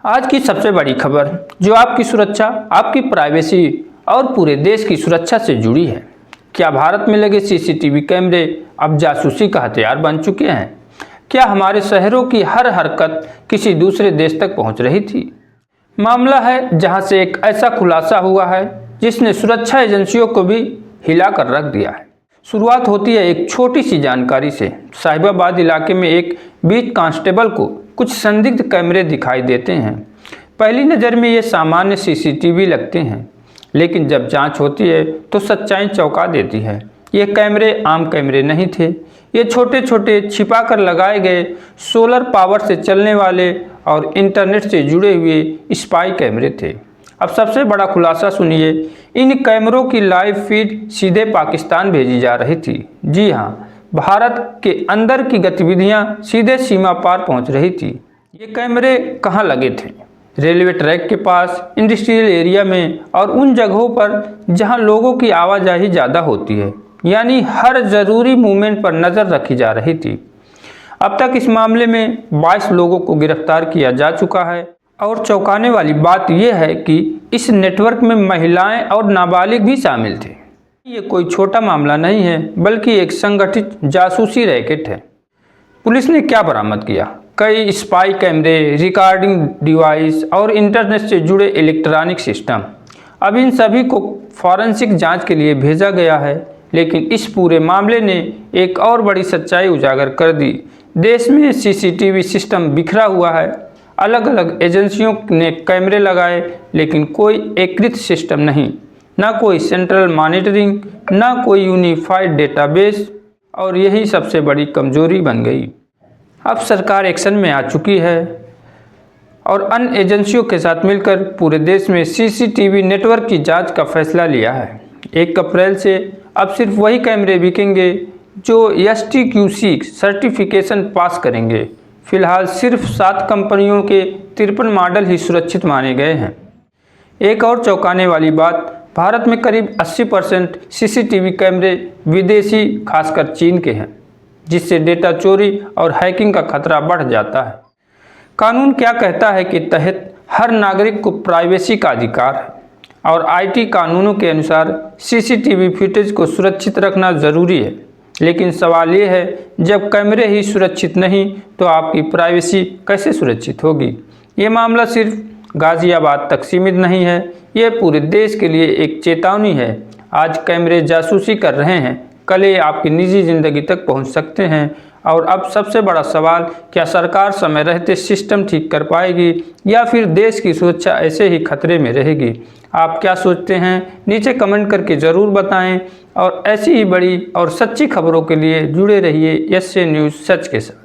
आज की सबसे बड़ी खबर जो आपकी सुरक्षा, आपकी प्राइवेसी और पूरे देश की सुरक्षा से जुड़ी है। क्या भारत में लगे सीसीटीवी कैमरे अब जासूसी का हथियार बन चुके हैं? क्या हमारे शहरों की हर हरकत किसी दूसरे देश तक पहुंच रही थी? मामला है जहां से एक ऐसा खुलासा हुआ है जिसने सुरक्षा एजेंसियों को भी हिलाकर रख दिया है। शुरुआत होती है एक छोटी सी जानकारी से। साहिबाबाद इलाके में एक बीट कांस्टेबल को कुछ संदिग्ध कैमरे दिखाई देते हैं। पहली नज़र में ये सामान्य सीसीटीवी लगते हैं, लेकिन जब जांच होती है तो सच्चाई चौंका देती है। ये कैमरे आम कैमरे नहीं थे। ये छोटे छोटे छिपा कर लगाए गए सोलर पावर से चलने वाले और इंटरनेट से जुड़े हुए स्पाई कैमरे थे। अब सबसे बड़ा खुलासा सुनिए। इन कैमरों की लाइव फीड सीधे पाकिस्तान भेजी जा रही थी। जी हाँ, भारत के अंदर की गतिविधियां सीधे सीमा पार पहुंच रही थी। ये कैमरे कहाँ लगे थे? रेलवे ट्रैक के पास, इंडस्ट्रियल एरिया में और उन जगहों पर जहां लोगों की आवाजाही ज़्यादा होती है। यानी हर ज़रूरी मूवमेंट पर नज़र रखी जा रही थी। अब तक इस मामले में 22 लोगों को गिरफ्तार किया जा चुका है। और चौंकाने वाली बात यह है कि इस नेटवर्क में महिलाएं और नाबालिग भी शामिल थे। ये कोई छोटा मामला नहीं है, बल्कि एक संगठित जासूसी रैकेट है। पुलिस ने क्या बरामद किया? कई स्पाई कैमरे, रिकॉर्डिंग डिवाइस और इंटरनेट से जुड़े इलेक्ट्रॉनिक सिस्टम। अब इन सभी को फॉरेंसिक जांच के लिए भेजा गया है। लेकिन इस पूरे मामले ने एक और बड़ी सच्चाई उजागर कर दी। देश में सीसीटीवी सिस्टम बिखरा हुआ है। अलग अलग एजेंसियों ने कैमरे लगाए, लेकिन कोई एकीकृत सिस्टम नहीं, ना कोई सेंट्रल मॉनिटरिंग, ना कोई यूनिफाइड डेटाबेस। और यही सबसे बड़ी कमजोरी बन गई। अब सरकार एक्शन में आ चुकी है और अन्य एजेंसियों के साथ मिलकर पूरे देश में सीसीटीवी नेटवर्क की जांच का फैसला लिया है। 1 अप्रैल से अब सिर्फ वही कैमरे बिकेंगे जो STQC सर्टिफिकेशन पास करेंगे। फिलहाल सिर्फ 7 कंपनियों के 53 मॉडल ही सुरक्षित माने गए हैं। एक और चौंकाने वाली बात, भारत में करीब 80% सीसीटीवी कैमरे विदेशी, खासकर चीन के हैं, जिससे डेटा चोरी और हैकिंग का खतरा बढ़ जाता है। कानून क्या कहता है कि तहत हर नागरिक को प्राइवेसी का अधिकार है और IT कानूनों के अनुसार सीसीटीवी फुटेज को सुरक्षित रखना ज़रूरी है। लेकिन सवाल ये है, जब कैमरे ही सुरक्षित नहीं तो आपकी प्राइवेसी कैसे सुरक्षित होगी? ये मामला सिर्फ गाजियाबाद तक सीमित नहीं है, ये पूरे देश के लिए एक चेतावनी है। आज कैमरे जासूसी कर रहे हैं, कल ये आपकी निजी ज़िंदगी तक पहुंच सकते हैं। और अब सबसे बड़ा सवाल, क्या सरकार समय रहते सिस्टम ठीक कर पाएगी या फिर देश की सुरक्षा ऐसे ही खतरे में रहेगी? आप क्या सोचते हैं? नीचे कमेंट करके ज़रूर बताएं और ऐसी ही बड़ी और सच्ची खबरों के लिए जुड़े रहिए SA न्यूज़ सच के साथ।